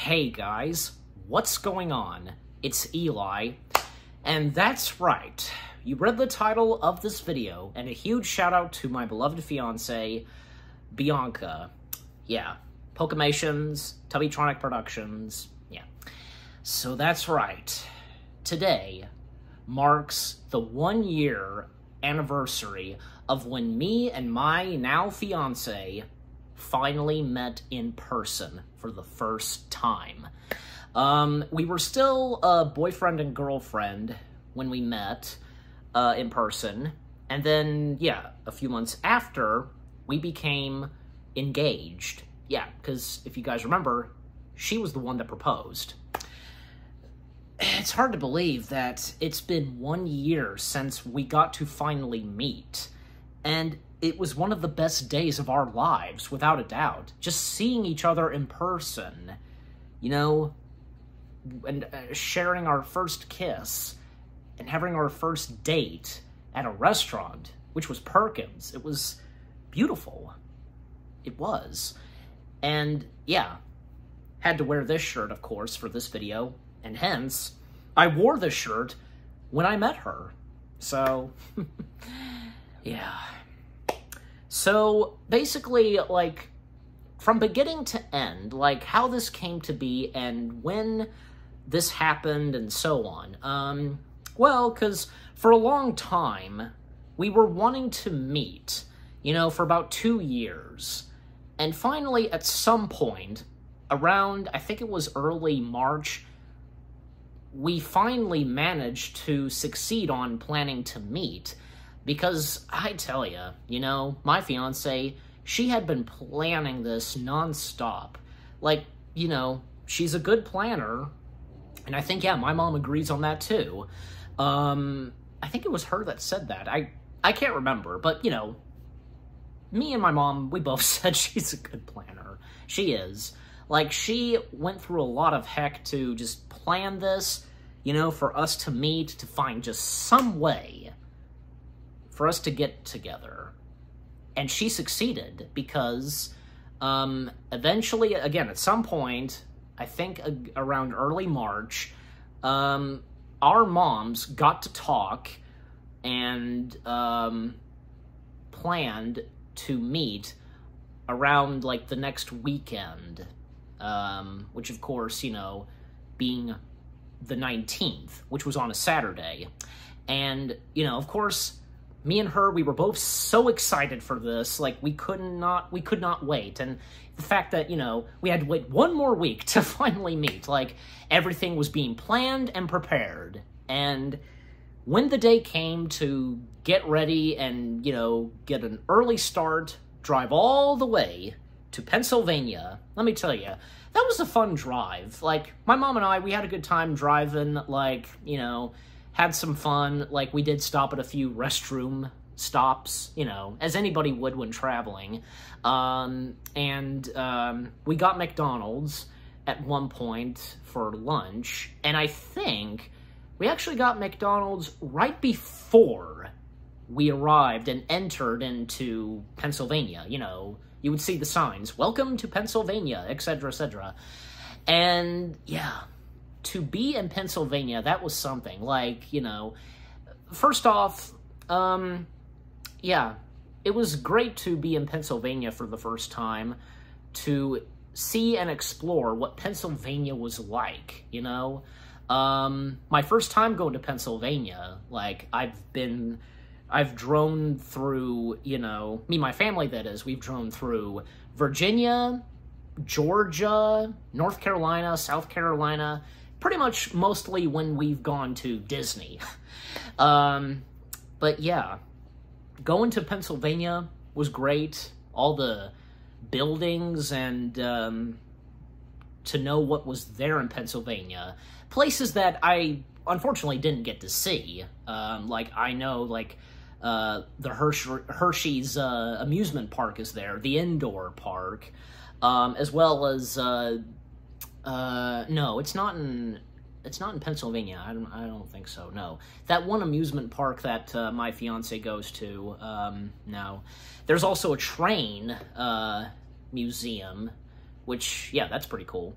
Hey guys, what's going on? It's Eli, and that's right, you read the title of this video, and a huge shout out to my beloved fiancé, Bianca. Yeah, Pokemations, Tubbytronic Productions, yeah. So that's right, today marks the 1 year anniversary of when me and my now fiancé finally met in person for the first time. We were still a boyfriend and girlfriend when we met in person, and then, yeah, a few months after, we became engaged. Yeah, because if you guys remember, she was the one that proposed. It's hard to believe that it's been 1 year since we got to finally meet, and it was one of the best days of our lives, without a doubt. Just seeing each other in person, you know, and sharing our first kiss, and having our first date at a restaurant, which was Perkins. It was beautiful. It was. And, yeah, had to wear this shirt, of course, for this video, and hence, I wore this shirt when I met her. So, yeah. So, basically, like, from beginning to end, like, how this came to be and when this happened and so on. Well, because for a long time, we were wanting to meet, you know, for about 2 years. And finally, at some point, around, I think it was early March, we finally managed to succeed on planning to meet. Because, I tell ya, you know, my fiancé, she had been planning this non-stop. Like, you know, she's a good planner, and I think, yeah, my mom agrees on that too. I think it was her that said that. I can't remember, but, you know, me and my mom, we both said she's a good planner. She is. Like, she went through a lot of heck to just plan this, you know, for us to meet, to find just some way for us to get together. And she succeeded because eventually, again, at some point, I think around early March, our moms got to talk and planned to meet around, like, the next weekend, which, of course, you know, being the 19th, which was on a Saturday. And, you know, of course, me and her, we were both so excited for this, like, we could not wait. And the fact that, you know, we had to wait 1 more week to finally meet, like, everything was being planned and prepared. And when the day came to get ready and, you know, get an early start, drive all the way to Pennsylvania, let me tell you, that was a fun drive. Like, my mom and I, we had a good time driving, like, you know, had some fun. Like, we did stop at a few restroom stops, you know, as anybody would when traveling. We got McDonald's at one point for lunch, and I think we actually got McDonald's right before we arrived and entered into Pennsylvania. You know, you would see the signs, "Welcome to Pennsylvania," etc., etc. And, yeah, to be in Pennsylvania, that was something. Like, you know, first off, yeah, it was great to be in Pennsylvania for the first time, to see and explore what Pennsylvania was like, you know? My first time going to Pennsylvania, like, I've drone through, you know, me and my family, that is, we've drone through Virginia, Georgia, North Carolina, South Carolina, pretty much mostly when we've gone to Disney. But yeah, going to Pennsylvania was great. All the buildings and to know what was there in Pennsylvania. Places that I unfortunately didn't get to see. Like, I know, like, the Hershey's amusement park is there, the indoor park, as well as, no, it's not in Pennsylvania. I don't think so, no. That one amusement park that my fiancé goes to, no. There's also a train museum, which, yeah, that's pretty cool.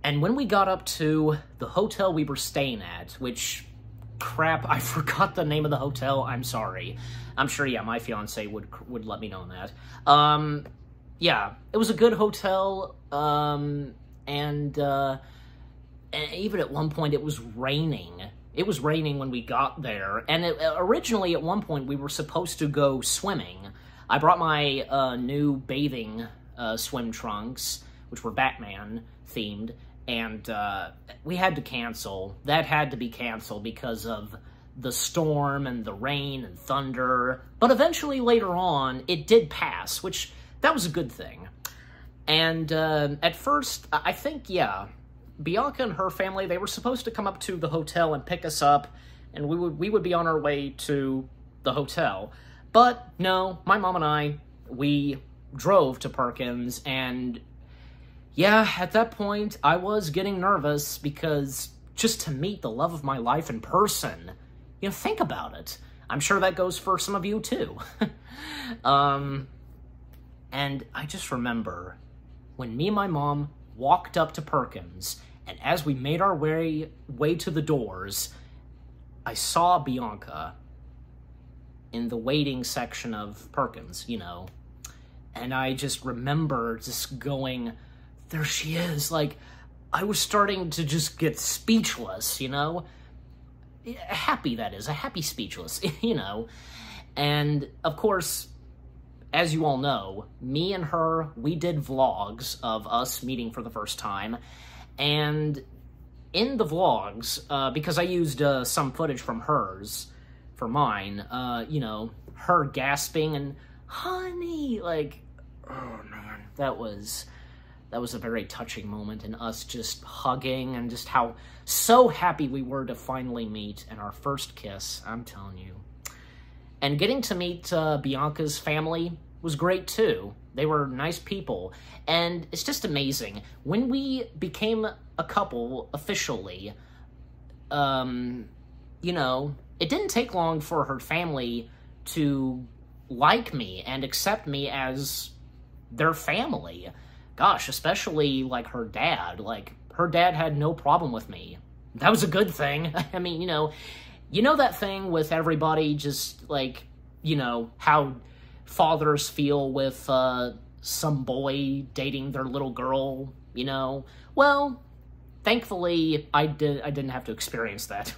And when we got up to the hotel we were staying at, which, crap, I forgot the name of the hotel, I'm sorry. I'm sure, yeah, my fiance would let me know that. Yeah, it was a good hotel, and even at one point it was raining. It was raining when we got there, and originally at one point we were supposed to go swimming. I brought my new bathing swim trunks, which were Batman-themed, and we had to cancel. That had to be canceled because of the storm and the rain and thunder. But eventually, later on, it did pass, which, that was a good thing. And at first, I think, yeah, Bianca and her family, they were supposed to come up to the hotel and pick us up, and we would be on our way to the hotel. But no, my mom and I, we drove to Perkins, and yeah, at that point, I was getting nervous because just to meet the love of my life in person, you know, think about it. I'm sure that goes for some of you too. And I just remember when me and my mom walked up to Perkins, and as we made our way to the doors, I saw Bianca in the waiting section of Perkins, you know, and I just remember just going, there she is. Like, I was starting to just get speechless, you know? Happy, that is. A happy speechless, you know? And, of course, as you all know, me and her, we did vlogs of us meeting for the first time. And in the vlogs, because I used some footage from hers for mine, you know, her gasping and, honey, like, oh, man, that was a very touching moment, and us just hugging and just how so happy we were to finally meet, and our first kiss, I'm telling you. And getting to meet Bianca's family was great too. They were nice people, and it's just amazing. When we became a couple officially, you know, it didn't take long for her family to like me and accept me as their family. Gosh, especially, like, her dad. Like, her dad had no problem with me. That was a good thing. I mean, you know that thing with everybody just, like, you know, how fathers feel with some boy dating their little girl, you know? Well, thankfully, I didn't have to experience that.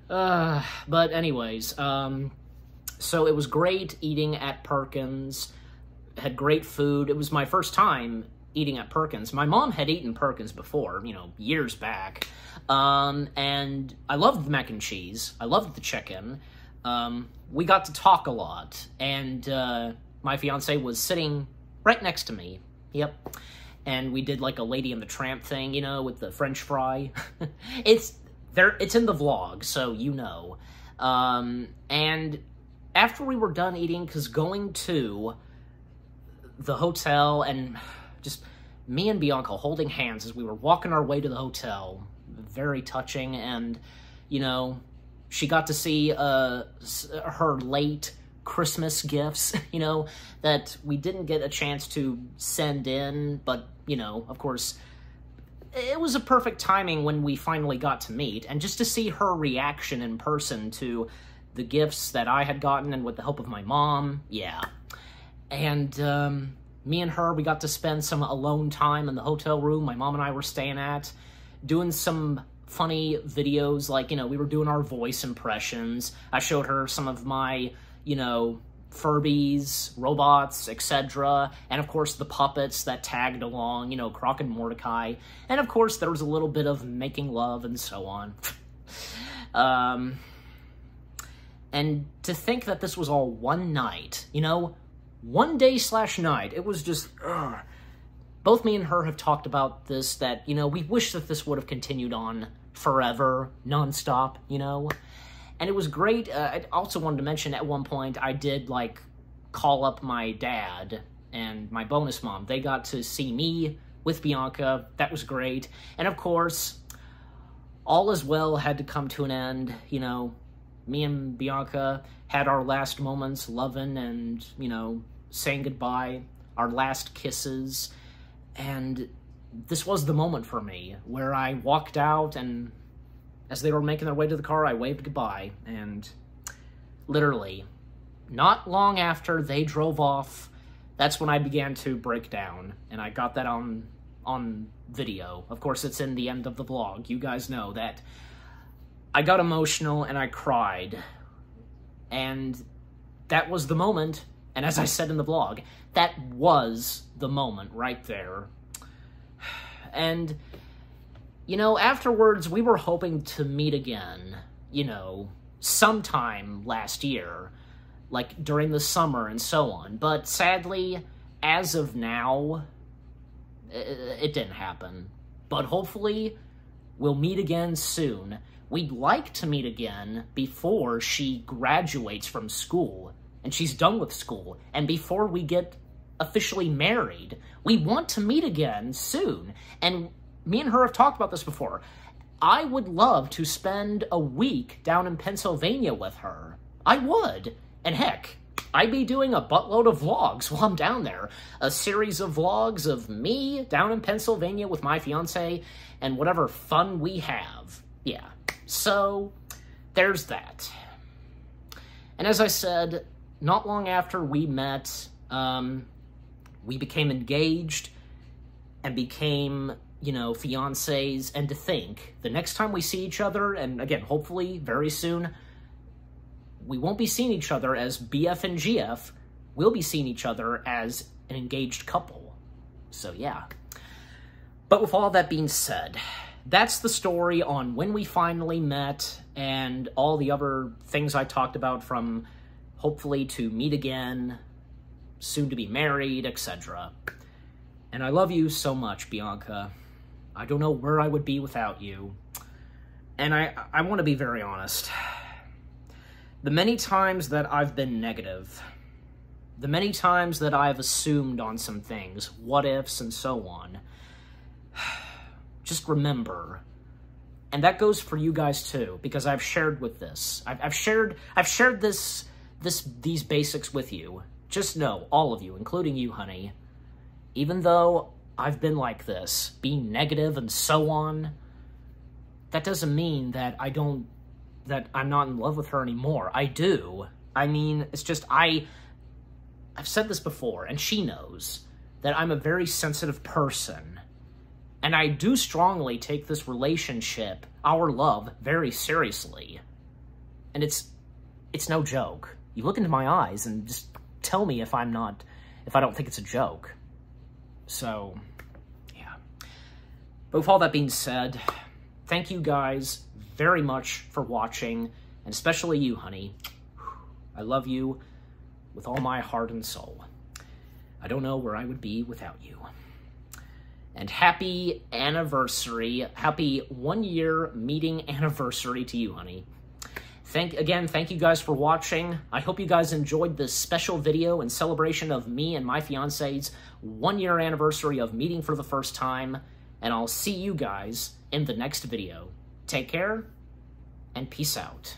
But anyways, so it was great eating at Perkins. Had great food. It was my first time eating at Perkins. My mom had eaten Perkins before, you know, years back. And I loved the mac and cheese. I loved the chicken. We got to talk a lot. And my fiance was sitting right next to me. Yep. And we did like a Lady and the Tramp thing, you know, with the French fry. It's in the vlog, so you know. And after we were done eating, because going to the hotel and just me and Bianca holding hands as we were walking our way to the hotel, very touching. And, you know, she got to see her late Christmas gifts, you know, that we didn't get a chance to send in, but, you know, of course, it was a perfect timing when we finally got to meet, and just to see her reaction in person to the gifts that I had gotten, and with the help of my mom, yeah. And me and her, we got to spend some alone time in the hotel room my mom and I were staying at, doing some funny videos, like, you know, we were doing our voice impressions. I showed her some of my, you know, Furbies, robots, etc. And of course the puppets that tagged along, you know, Croc and Mordecai. And of course there was a little bit of making love and so on. And to think that this was all one night, you know, one day/night, it was just, ugh. Both me and her have talked about this, that, you know, we wish that this would have continued on forever, nonstop, you know? And it was great. I also wanted to mention at one point I did, like, call up my dad and my bonus mom. They got to see me with Bianca. That was great. And of course, all is well had to come to an end, you know. Me and Bianca had our last moments loving and, you know, saying goodbye, our last kisses. And this was the moment for me where I walked out, and as they were making their way to the car, I waved goodbye, and literally, not long after they drove off, that's when I began to break down, and I got that on video. Of course, it's in the end of the vlog. You guys know that I got emotional and I cried, and that was the moment, and as I said in the vlog, that was the moment right there. And, you know, afterwards, we were hoping to meet again, you know, sometime last year, like during the summer and so on. But sadly, as of now, it didn't happen. But hopefully, we'll meet again soon. We'd like to meet again before she graduates from school, and she's done with school, and before we get officially married. We want to meet again soon, and me and her have talked about this before. I would love to spend a week down in Pennsylvania with her. I would. And heck, I'd be doing a buttload of vlogs while I'm down there. A series of vlogs of me down in Pennsylvania with my fiancé and whatever fun we have. Yeah. So, there's that. And as I said, not long after we met, we became engaged and became, you know, fiancés. And to think, the next time we see each other, and again, hopefully very soon, we won't be seeing each other as BF and GF. We'll be seeing each other as an engaged couple. So, yeah. But with all that being said, that's the story on when we finally met and all the other things I talked about, from hopefully to meet again, soon to be married, etc. And I love you so much, Bianca. I don't know where I would be without you. And I want to be very honest. The many times that I've been negative, the many times that I've assumed on some things, what ifs and so on, just remember, and that goes for you guys too, because I've shared with this. I've shared these basics with you. Just know, all of you, including you, honey, even though I've been like this, being negative and so on, that doesn't mean that that I'm not in love with her anymore. I do. I mean, it's just, I've said this before, and she knows that I'm a very sensitive person. And I do strongly take this relationship, our love, very seriously. And it's no joke. You look into my eyes and just tell me if I don't think it's a joke. So, yeah. But with all that being said, thank you guys very much for watching, and especially you, honey. I love you with all my heart and soul. I don't know where I would be without you. And happy anniversary, happy 1-year meeting anniversary to you, honey. Thank you guys for watching. I hope you guys enjoyed this special video in celebration of me and my fiancé's 1-year anniversary of meeting for the first time, and I'll see you guys in the next video. Take care, and peace out.